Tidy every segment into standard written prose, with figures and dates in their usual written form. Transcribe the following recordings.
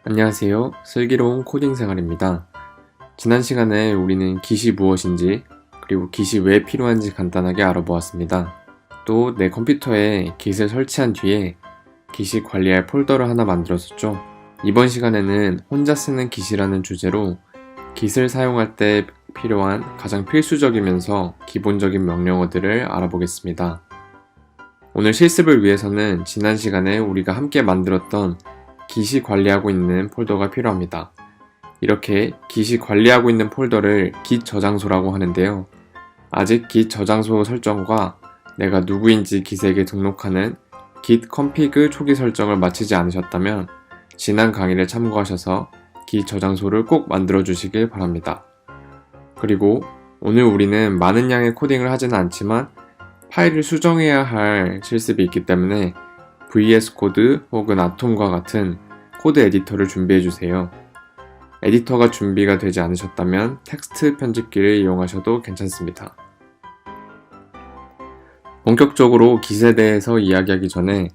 안녕하세요. 슬기로운 코딩 생활입니다. 지난 시간에 우리는 Git이 무엇인지 그리고 Git이 왜 필요한지 간단하게 알아보았습니다. 또 내 컴퓨터에 Git을 설치한 뒤에 Git이 관리할 폴더를 하나 만들었었죠. 이번 시간에는 혼자 쓰는 Git이라는 주제로 Git을 사용할 때 필요한 가장 필수적이면서 기본적인 명령어들을 알아보겠습니다. 오늘 실습을 위해서는 지난 시간에 우리가 함께 만들었던 Git이 관리하고 있는 폴더가 필요합니다. 이렇게 Git이 관리하고 있는 폴더를 Git 저장소라고 하는데요. 아직 Git 저장소 설정과 내가 누구인지 Git에게 등록하는 Git config 초기 설정을 마치지 않으셨다면 지난 강의를 참고하셔서 Git 저장소를 꼭 만들어 주시길 바랍니다. 그리고 오늘 우리는 많은 양의 코딩을 하지는 않지만 파일을 수정해야 할 실습이 있기 때문에 VS 코드 혹은 아톰과 같은 코드 에디터를 준비해 주세요. 에디터가 준비가 되지 않으셨다면 텍스트 편집기를 이용하셔도 괜찮습니다. 본격적으로 Git에 대해서 이야기하기 전에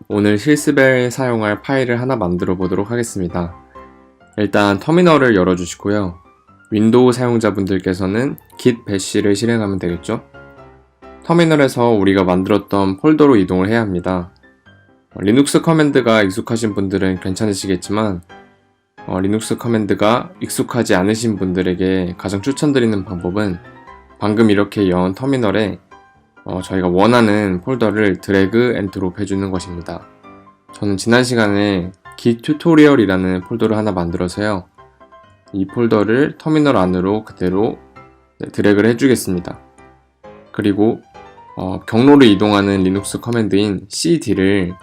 오늘 실습에 사용할 파일을 하나 만들어 보도록 하겠습니다. 일단 터미널을 열어주시고요. 윈도우 사용자분들께서는 git bash를 실행하면 되겠죠? 터미널에서 우리가 만들었던 폴더로 이동을 해야 합니다. 리눅스 커맨드가 익숙하신 분들은 괜찮으시겠지만 리눅스 커맨드가 익숙하지 않으신 분들에게 가장 추천드리는 방법은 방금 이렇게 연 터미널에 저희가 원하는 폴더를 드래그 앤 드롭 해주는 것입니다. 저는 지난 시간에 git 튜토리얼이라는 폴더를 하나 만들어서요. 이 폴더를 터미널 안으로 그대로 드래그를 해주겠습니다. 그리고 경로를 이동하는 리눅스 커맨드인 cd를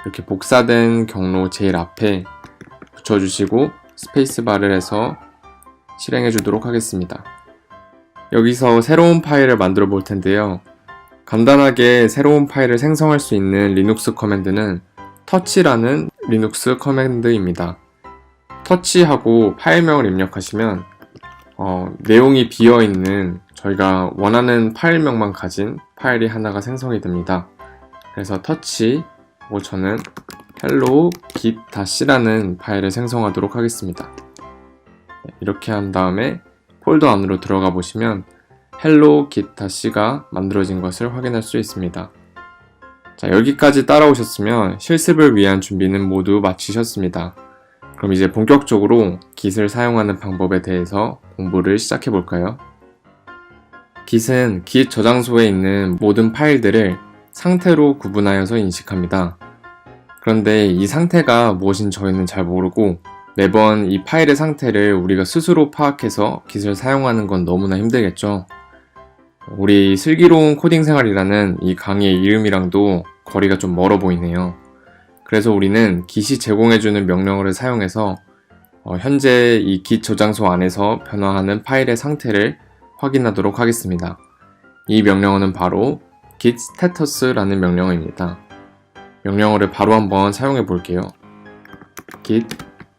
이렇게 복사된 경로 제일 앞에 붙여주시고 스페이스바를 해서 실행해 주도록 하겠습니다. 여기서 새로운 파일을 만들어 볼 텐데요. 간단하게 새로운 파일을 생성할 수 있는 리눅스 커맨드는 touch라는 리눅스 커맨드입니다. touch하고 파일명을 입력하시면 내용이 비어있는 저희가 원하는 파일명만 가진 파일이 하나가 생성이 됩니다. 그래서 touch 저는 hello git-c라는 파일을 생성하도록 하겠습니다. 이렇게 한 다음에 폴더 안으로 들어가 보시면 hello git-c가 만들어진 것을 확인할 수 있습니다. 자, 여기까지 따라오셨으면 실습을 위한 준비는 모두 마치셨습니다. 그럼 이제 본격적으로 Git을 사용하는 방법에 대해서 공부를 시작해 볼까요? Git은 Git 저장소에 있는 모든 파일들을 상태로 구분하여서 인식합니다. 그런데 이 상태가 무엇인 저희는 잘 모르고 매번 이 파일의 상태를 우리가 스스로 파악해서 Git을 사용하는 건 너무나 힘들겠죠. 우리 슬기로운 코딩 생활이라는 이 강의의 이름이랑도 거리가 좀 멀어 보이네요. 그래서 우리는 Git이 제공해주는 명령어를 사용해서 현재 이 Git 저장소 안에서 변화하는 파일의 상태를 확인하도록 하겠습니다. 이 명령어는 바로 git status라는 명령어입니다. 명령어를 바로 한번 사용해 볼게요. git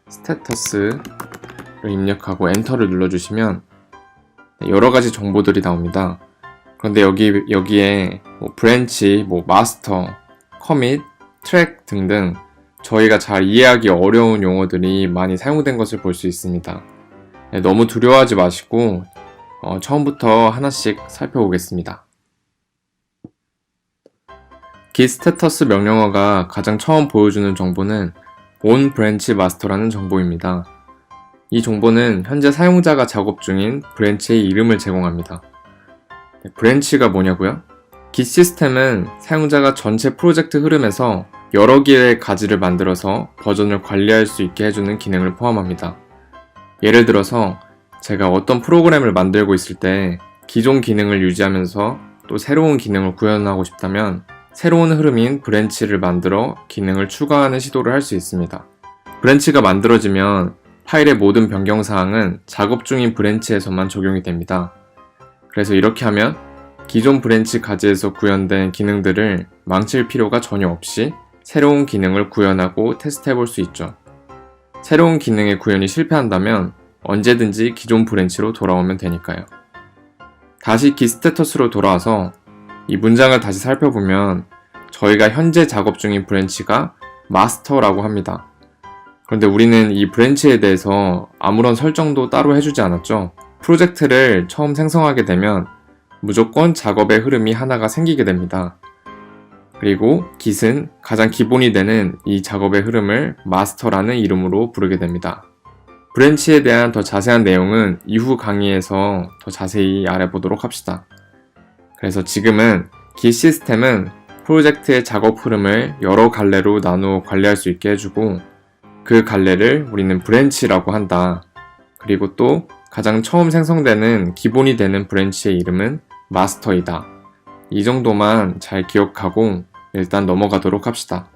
status를 입력하고 엔터를 눌러주시면 여러가지 정보들이 나옵니다. 그런데 여기에 branch, master, commit, track 등등 저희가 잘 이해하기 어려운 용어들이 많이 사용된 것을 볼 수 있습니다. 너무 두려워하지 마시고 처음부터 하나씩 살펴보겠습니다. git status 명령어가 가장 처음 보여주는 정보는 on branch master라는 정보입니다. 이 정보는 현재 사용자가 작업 중인 브랜치의 이름을 제공합니다. 브랜치가 뭐냐고요? Git 시스템은 사용자가 전체 프로젝트 흐름에서 여러 개의 가지를 만들어서 버전을 관리할 수 있게 해주는 기능을 포함합니다. 예를 들어서 제가 어떤 프로그램을 만들고 있을 때 기존 기능을 유지하면서 또 새로운 기능을 구현하고 싶다면 새로운 흐름인 브랜치를 만들어 기능을 추가하는 시도를 할 수 있습니다. 브랜치가 만들어지면 파일의 모든 변경사항은 작업 중인 브랜치에서만 적용이 됩니다. 그래서 이렇게 하면 기존 브랜치 가지에서 구현된 기능들을 망칠 필요가 전혀 없이 새로운 기능을 구현하고 테스트해 볼 수 있죠. 새로운 기능의 구현이 실패한다면 언제든지 기존 브랜치로 돌아오면 되니까요. 다시 git 스테터스로 돌아와서 이 문장을 다시 살펴보면 저희가 현재 작업 중인 브랜치가 마스터라고 합니다. 그런데 우리는 이 브랜치에 대해서 아무런 설정도 따로 해주지 않았죠. 프로젝트를 처음 생성하게 되면 무조건 작업의 흐름이 하나가 생기게 됩니다. 그리고 Git은 가장 기본이 되는 이 작업의 흐름을 마스터라는 이름으로 부르게 됩니다. 브랜치에 대한 더 자세한 내용은 이후 강의에서 더 자세히 알아보도록 합시다. 그래서 지금은 Git 시스템은 프로젝트의 작업 흐름을 여러 갈래로 나누어 관리할 수 있게 해주고 그 갈래를 우리는 브랜치라고 한다. 그리고 또 가장 처음 생성되는 기본이 되는 브랜치의 이름은 마스터이다. 이 정도만 잘 기억하고 일단 넘어가도록 합시다.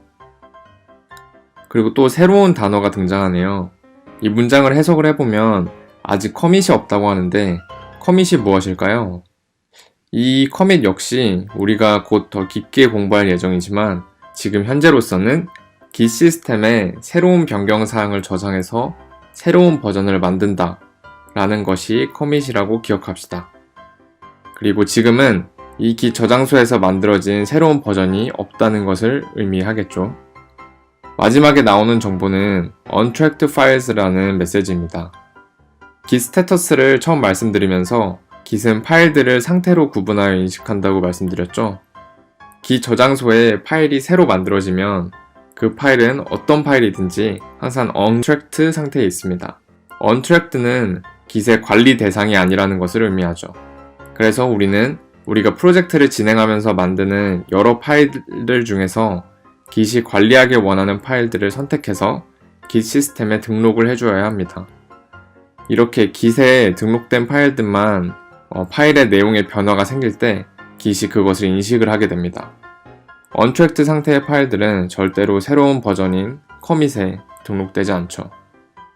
그리고 또 새로운 단어가 등장하네요. 이 문장을 해석을 해보면 아직 커밋이 없다고 하는데 커밋이 무엇일까요? 이 커밋 역시 우리가 곧 더 깊게 공부할 예정이지만 지금 현재로서는 Git 시스템에 새로운 변경사항을 저장해서 새로운 버전을 만든다 라는 것이 커밋이라고 기억합시다. 그리고 지금은 이 Git 저장소에서 만들어진 새로운 버전이 없다는 것을 의미하겠죠. 마지막에 나오는 정보는 untracked files라는 메시지입니다. Git 스테터스를 처음 말씀드리면서 Git은 파일들을 상태로 구분하여 인식한다고 말씀드렸죠. Git 저장소에 파일이 새로 만들어지면 그 파일은 어떤 파일이든지 항상 untracked 상태에 있습니다. untracked는 Git의 관리 대상이 아니라는 것을 의미하죠. 그래서 우리가 프로젝트를 진행하면서 만드는 여러 파일들 중에서 Git이 관리하길 원하는 파일들을 선택해서 Git 시스템에 등록을 해주어야 합니다. 이렇게 Git에 등록된 파일들만 파일의 내용에 변화가 생길 때 Git이 그것을 인식을 하게 됩니다. untracked 상태의 파일들은 절대로 새로운 버전인 커밋에 등록되지 않죠.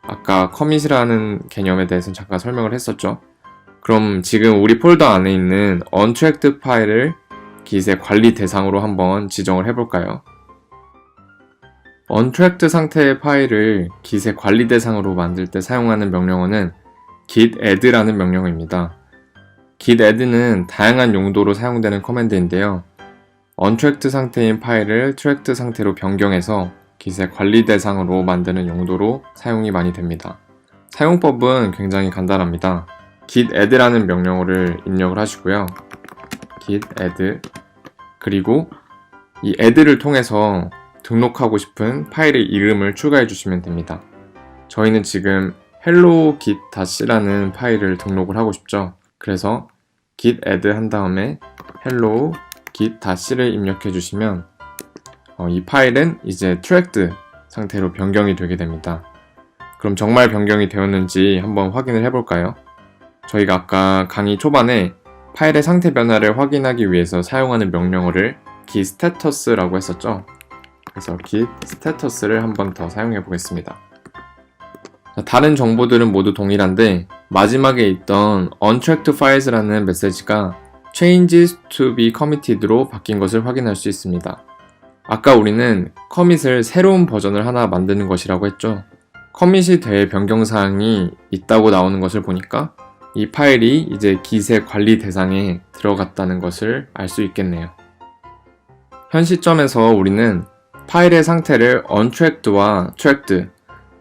아까 커밋이라는 개념에 대해서 잠깐 설명을 했었죠. 그럼 지금 우리 폴더 안에 있는 untracked 파일을 Git의 관리 대상으로 한번 지정을 해볼까요? untracked 상태의 파일을 Git의 관리 대상으로 만들 때 사용하는 명령어는 git add라는 명령어입니다. git add는 다양한 용도로 사용되는 커맨드인데요. untracked 상태인 파일을 tracked 상태로 변경해서 Git의 관리 대상으로 만드는 용도로 사용이 많이 됩니다. 사용법은 굉장히 간단합니다. git add라는 명령어를 입력을 하시고요. git add 그리고 이 add를 통해서 등록하고 싶은 파일의 이름을 추가해 주시면 됩니다. 저희는 지금 hello git.c라는 파일을 등록을 하고 싶죠. 그래서 git add 한 다음에 hello git.c를 입력해 주시면 이 파일은 이제 tracked 상태로 변경이 되게 됩니다. 그럼 정말 변경이 되었는지 한번 확인을 해볼까요? 저희가 아까 강의 초반에 파일의 상태 변화를 확인하기 위해서 사용하는 명령어를 git status라고 했었죠. 그래서 git status를 한번 더 사용해 보겠습니다. 다른 정보들은 모두 동일한데 마지막에 있던 untracked files라는 메시지가 changes to be committed로 바뀐 것을 확인할 수 있습니다. 아까 우리는 커밋을 새로운 버전을 하나 만드는 것이라고 했죠. 커밋이 될 변경사항이 있다고 나오는 것을 보니까 이 파일이 이제 Git의 관리 대상에 들어갔다는 것을 알 수 있겠네요. 현 시점에서 우리는 파일의 상태를 untracked와 tracked,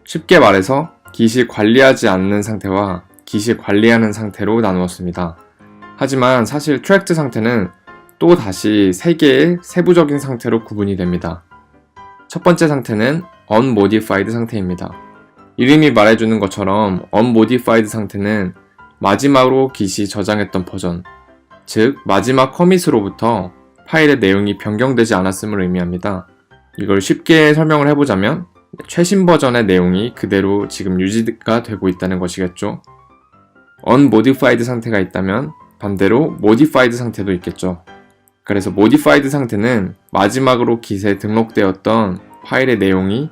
쉽게 말해서 Git이 관리하지 않는 상태와 Git이 관리하는 상태로 나누었습니다. 하지만 사실 tracked 상태는 또 다시 3개의 세부적인 상태로 구분이 됩니다. 첫 번째 상태는 unmodified 상태입니다. 이름이 말해주는 것처럼 unmodified 상태는 마지막으로 Git이 저장했던 버전, 즉 마지막 커밋으로부터 파일의 내용이 변경되지 않았음을 의미합니다. 이걸 쉽게 설명을 해보자면 최신 버전의 내용이 그대로 지금 유지가 되고 있다는 것이겠죠. unmodified 상태가 있다면 반대로 modified 상태도 있겠죠. 그래서 modified 상태는 마지막으로 Git에 등록되었던 파일의 내용이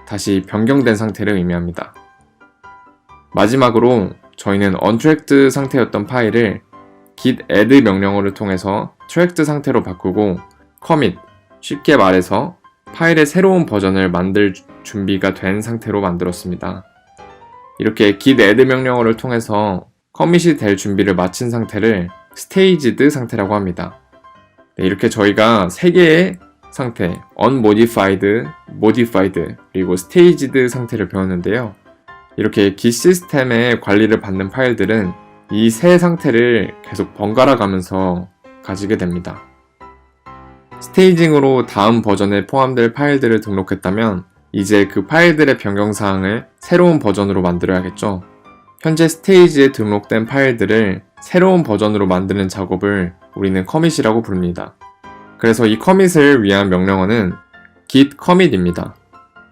다시 변경된 상태를 의미합니다. 마지막으로 저희는 untracked 상태였던 파일을 git add 명령어를 통해서 tracked 상태로 바꾸고 commit, 쉽게 말해서 파일의 새로운 버전을 만들 준비가 된 상태로 만들었습니다. 이렇게 git add 명령어를 통해서 커밋이 될 준비를 마친 상태를 staged 상태라고 합니다. 이렇게 저희가 3개의 상태, unmodified, modified, 그리고 staged 상태를 배웠는데요. 이렇게 Git 시스템의 관리를 받는 파일들은 이 세 상태를 계속 번갈아 가면서 가지게 됩니다. 스테이징으로 다음 버전에 포함될 파일들을 등록했다면 이제 그 파일들의 변경사항을 새로운 버전으로 만들어야겠죠. 현재 스테이지에 등록된 파일들을 새로운 버전으로 만드는 작업을 우리는 커밋이라고 부릅니다. 그래서 이 커밋을 위한 명령어는 git commit입니다.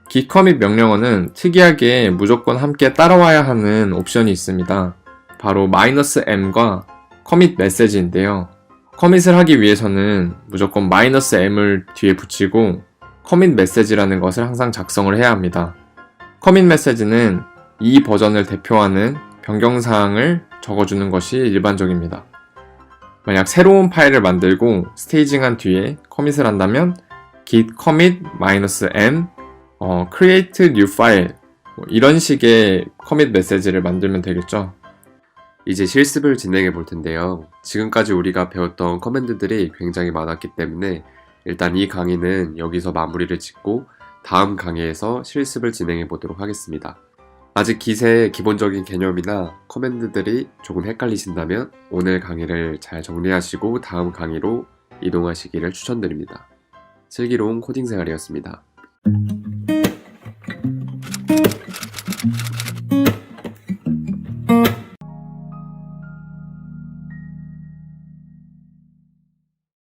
git commit 명령어는 특이하게 무조건 함께 따라와야 하는 옵션이 있습니다. 바로 -m과 commit message인데요. 커밋을 하기 위해서는 무조건 -m을 뒤에 붙이고 commit message라는 것을 항상 작성을 해야 합니다. commit message는 이 버전을 대표하는 변경사항을 적어주는 것이 일반적입니다. 만약 새로운 파일을 만들고 스테이징한 뒤에 커밋을 한다면 git commit -m create new file 이런 식의 커밋 메시지를 만들면 되겠죠. 이제 실습을 진행해 볼 텐데요. 지금까지 우리가 배웠던 커맨드들이 굉장히 많았기 때문에 일단 이 강의는 여기서 마무리를 짓고 다음 강의에서 실습을 진행해 보도록 하겠습니다. 아직 Git의 기본적인 개념이나 커맨드들이 조금 헷갈리신다면 오늘 강의를 잘 정리하시고 다음 강의로 이동하시기를 추천드립니다. 슬기로운 코딩 생활이었습니다.